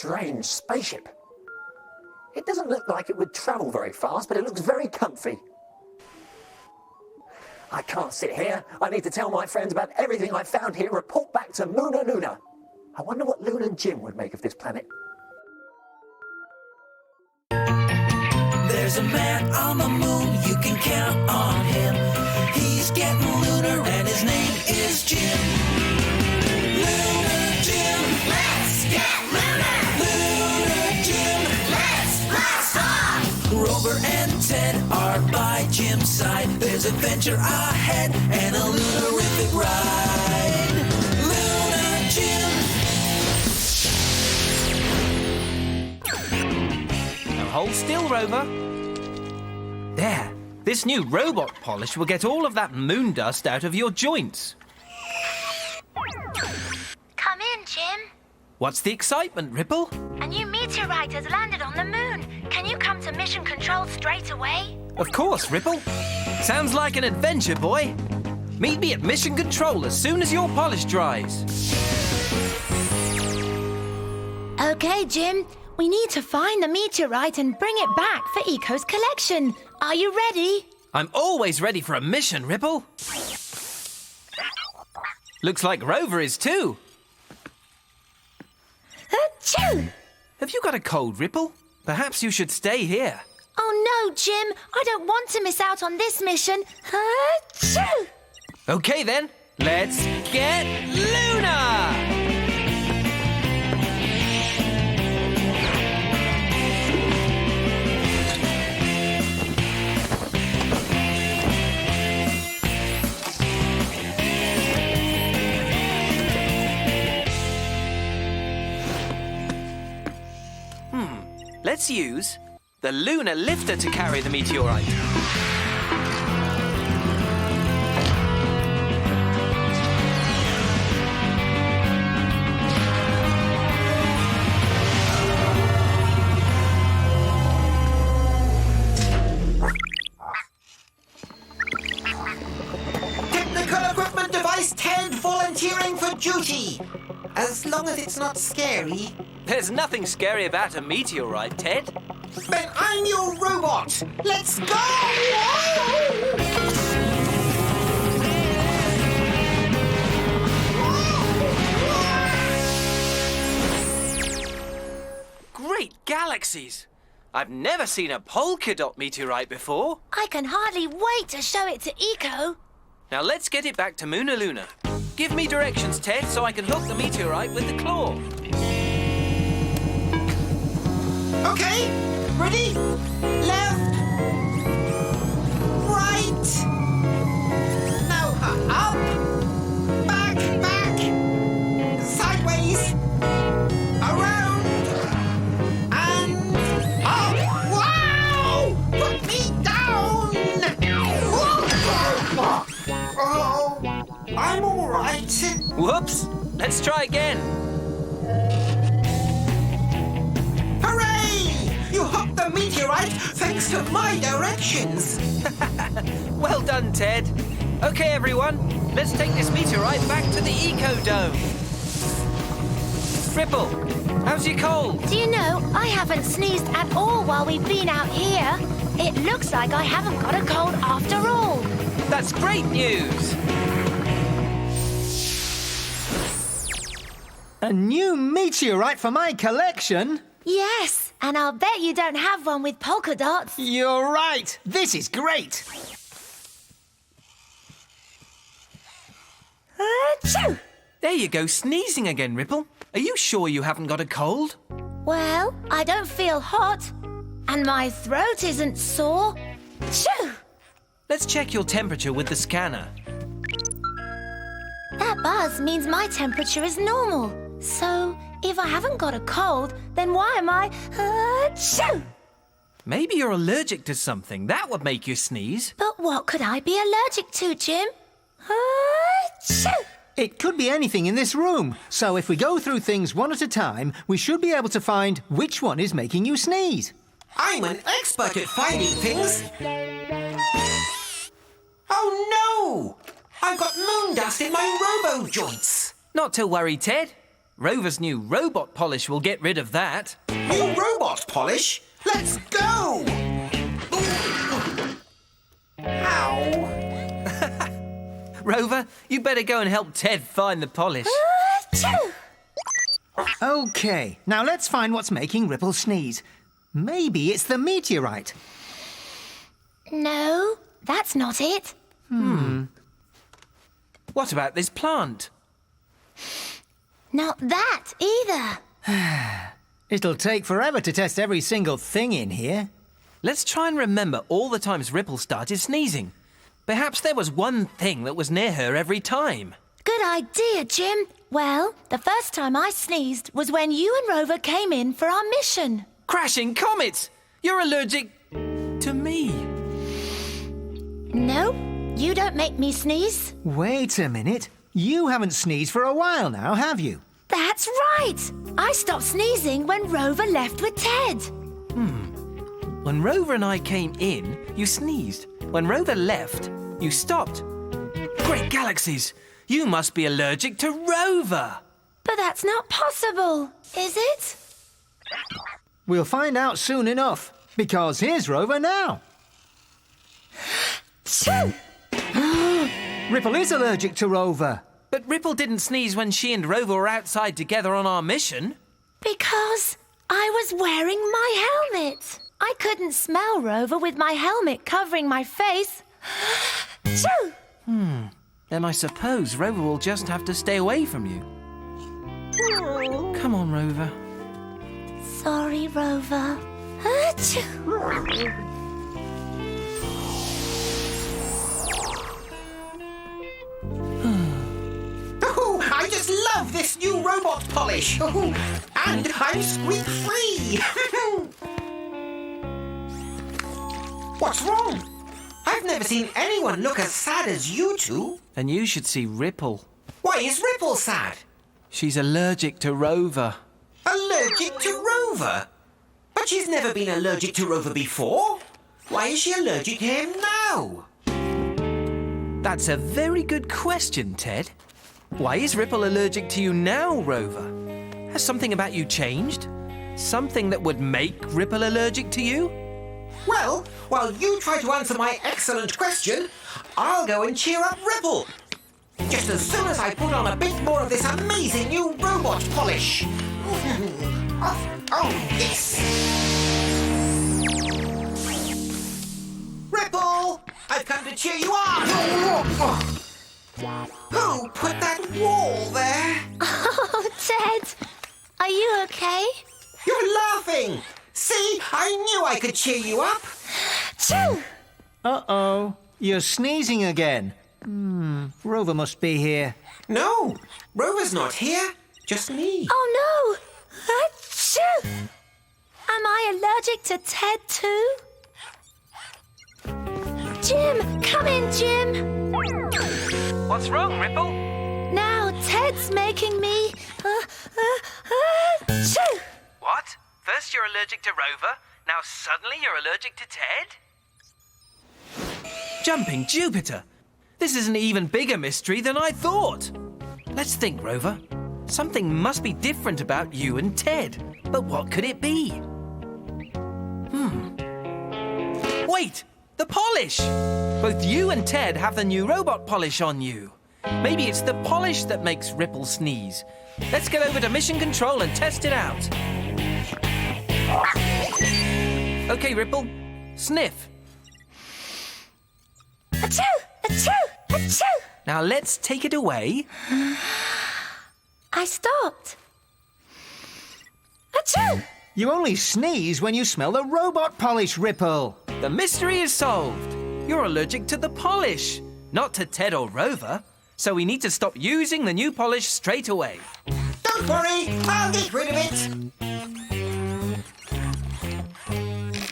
strange spaceship. It doesn't look like it would travel very fast, but it looks very comfy. I can't sit here. I need to tell my friends about everything I found here and report back to Lunar. I wonder what Lunar Jim would make of this planet. There's a man on the moon, you can count on him. He's getting lunar and his name is Jim. Lunar Jim, let's get lunar! Lunar Jim, let's blast off! Rover and Ted are by Jim's side. There's adventure ahead and a lunarific ride. Lunar Jim! Now hold still, Rover. There. This new robot polish will get all of that moon dust out of your joints. Come in, Jim. What's the excitement, Ripple? A new meteorite has landed on the moon. Can you come to mission control straight away? Of course, Ripple. Sounds like an adventure, boy. Meet me at mission control as soon as your polish dries. Okay, Jim. We need to find the meteorite and bring it back for Eco's collection. Are you ready? I'm always ready for a mission, Ripple. Looks like Rover is too. Achoo! Have you got a cold, Ripple? Perhaps you should stay here. Oh no, Jim. I don't want to miss out on this mission. Achoo! Okay then, let's get lunar! Let's use the lunar lifter to carry the meteorite. Technical equipment device 10 volunteering for duty. As long as it's not scary. There's nothing scary about a meteorite, Ted. Then I'm your robot. Let's go! Great galaxies! I've never seen a polka dot meteorite before. I can hardly wait to show it to Eco. Now let's get it back to Luna. Give me directions, Ted, so I can hook the meteorite with the claw. Okay, ready? Left. Right. Now up. Back. Sideways. Around. And up. Wow! Put me down. Oh, I'm all right. Whoops! Let's try again. You hooked the meteorite thanks to my directions. Well done, Ted. Okay, everyone, let's take this meteorite back to the Eco-Dome. Ripple, how's your cold? Do you know, I haven't sneezed at all while we've been out here. It looks like I haven't got a cold after all. That's great news. A new meteorite for my collection? Yes, and I'll bet you don't have one with polka dots. You're right. This is great. Achoo! There you go, sneezing again, Ripple. Are you sure you haven't got a cold? Well, I don't feel hot, and my throat isn't sore. Achoo! Let's check your temperature with the scanner. That buzz means my temperature is normal. So, if I haven't got a cold, then why am I... Achoo! Maybe you're allergic to something. That would make you sneeze. But what could I be allergic to, Jim? Achoo! It could be anything in this room. So if we go through things one at a time, we should be able to find which one is making you sneeze. I'm an expert at finding things. Oh no! I've got moon dust in my robo joints. Not to worry, Ted. Rover's new robot polish will get rid of that. New robot polish? Let's go! Ow! Rover, you better go and help Ted find the polish. Achoo! OK, now let's find what's making Ripple sneeze. Maybe it's the meteorite. No, that's not it. What about this plant? Not that either. It'll take forever to test every single thing in here. Let's try and remember all the times Ripple started sneezing. Perhaps there was one thing that was near her every time. Good idea, Jim. Well, the first time I sneezed was when you and Rover came in for our mission. Crashing comets! You're allergic to me. No, you don't make me sneeze. Wait a minute. You haven't sneezed for a while now, have you? That's right. I stopped sneezing when Rover left with Ted. When Rover and I came in, you sneezed. When Rover left, you stopped. Great galaxies! You must be allergic to Rover! But that's not possible, is it? We'll find out soon enough, because here's Rover now. Achoo! Ripple is allergic to Rover. But Ripple didn't sneeze when she and Rover were outside together on our mission. Because I was wearing my helmet. I couldn't smell Rover with my helmet covering my face. Achoo! Then I suppose Rover will just have to stay away from you. Come on, Rover. Sorry, Rover. Achoo! Oh, I just love this new robot polish. Oh, and I'm squeak-free. What's wrong? I've never seen anyone look as sad as you two. And you should see Ripple. Why is Ripple sad? She's allergic to Rover. Allergic to Rover? But she's never been allergic to Rover before. Why is she allergic to him now? That's a very good question, Ted. Why is Ripple allergic to you now, Rover? Has something about you changed? Something that would make Ripple allergic to you? Well, while you try to answer my excellent question, I'll go and cheer up Ripple. Just as soon as I put on a bit more of this amazing new robot polish. Oh, yes. Ripple, I've come to cheer you up. Who put that wall there? Oh, Ted, are you okay? You're laughing. See, I knew I could cheer you up. Achoo! Uh-oh. You're sneezing again. Rover must be here. No, Rover's not here. Just me. Oh, no! Achoo! Am I allergic to Ted, too? Jim! Come in, Jim! What's wrong, Ripple? Now Ted's making me... achoo! What? First you're allergic to Rover, now suddenly you're allergic to Ted? Jumping Jupiter! This is an even bigger mystery than I thought. Let's think, Rover. Something must be different about you and Ted. But what could it be? Wait! The polish! Both you and Ted have the new robot polish on you. Maybe it's the polish that makes Ripple sneeze. Let's get over to Mission Control and test it out. Okay, Ripple. Sniff. Achoo! Achoo! Achoo! Now let's take it away. I stopped. Achoo! You only sneeze when you smell the robot polish, Ripple. The mystery is solved. You're allergic to the polish, not to Ted or Rover. So we need to stop using the new polish straight away. Don't worry, I'll get rid of it.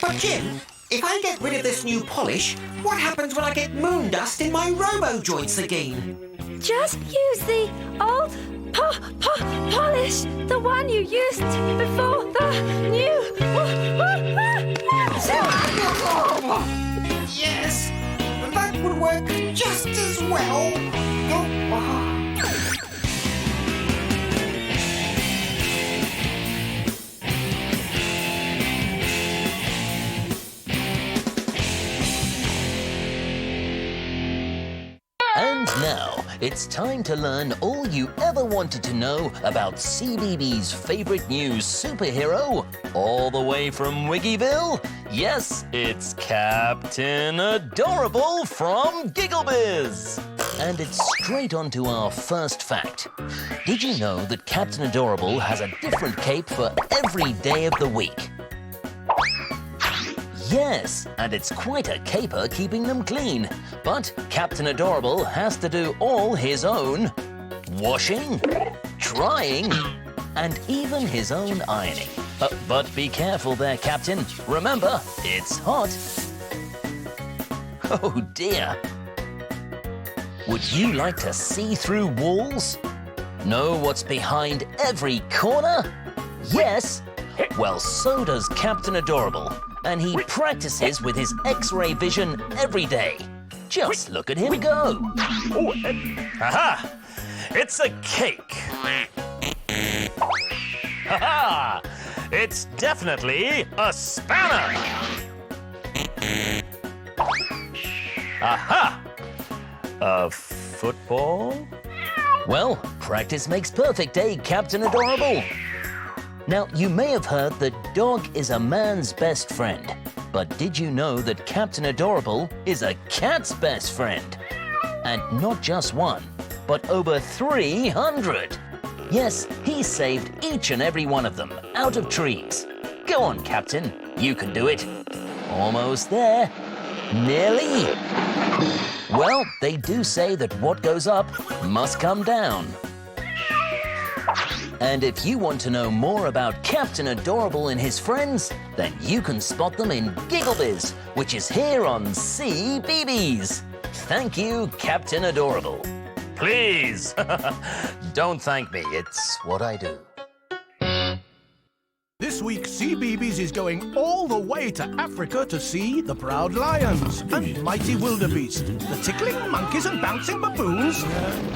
But Jim, if I get rid of this new polish, what happens when I get moon dust in my robo joints again? Just use the old polish, the one you used before the new. Yes, that would work just as well. It's time to learn all you ever wanted to know about CBeebies' favorite new superhero, all the way from Wiggyville. Yes, it's Captain Adorable from GiggleBiz. And it's straight on to our first fact. Did you know that Captain Adorable has a different cape for every day of the week? Yes, and it's quite a caper keeping them clean. But Captain Adorable has to do all his own washing, drying, and even his own ironing. But be careful there, Captain. Remember, it's hot. Oh dear. Would you like to see through walls? Know what's behind every corner? Yes? Well, so does Captain Adorable. And he practices with his X-ray vision every day. Just look at him go. Oh, aha! It's a cake. Ha-ha! It's definitely a spanner. Aha! A football? Well, practice makes perfect, eh, Captain Adorable? Now, you may have heard that dog is a man's best friend. But did you know that Captain Adorable is a cat's best friend? And not just one, but over 300. Yes, he saved each and every one of them out of trees. Go on, Captain, you can do it. Almost there. Nearly. Well, they do say that what goes up must come down. And if you want to know more about Captain Adorable and his friends, then you can spot them in GiggleBiz, which is here on CBeebies. Thank you, Captain Adorable. Please, don't thank me. It's what I do. This week, CBeebies is going all the way to Africa to see the proud lions and mighty wildebeest, the tickling monkeys and bouncing baboons,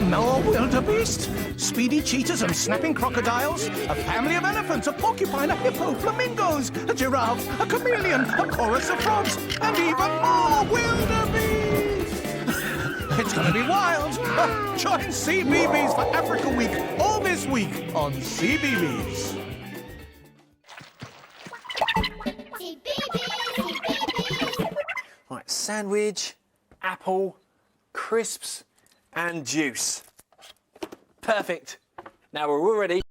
more wildebeest, speedy cheetahs and snapping crocodiles, a family of elephants, a porcupine, a hippo, flamingos, a giraffe, a chameleon, a chorus of frogs, and even more wildebeest. It's going to be wild. Join CBeebies for Africa Week all this week on CBeebies. Right, sandwich, apple, crisps, and juice. Perfect. Now we're all ready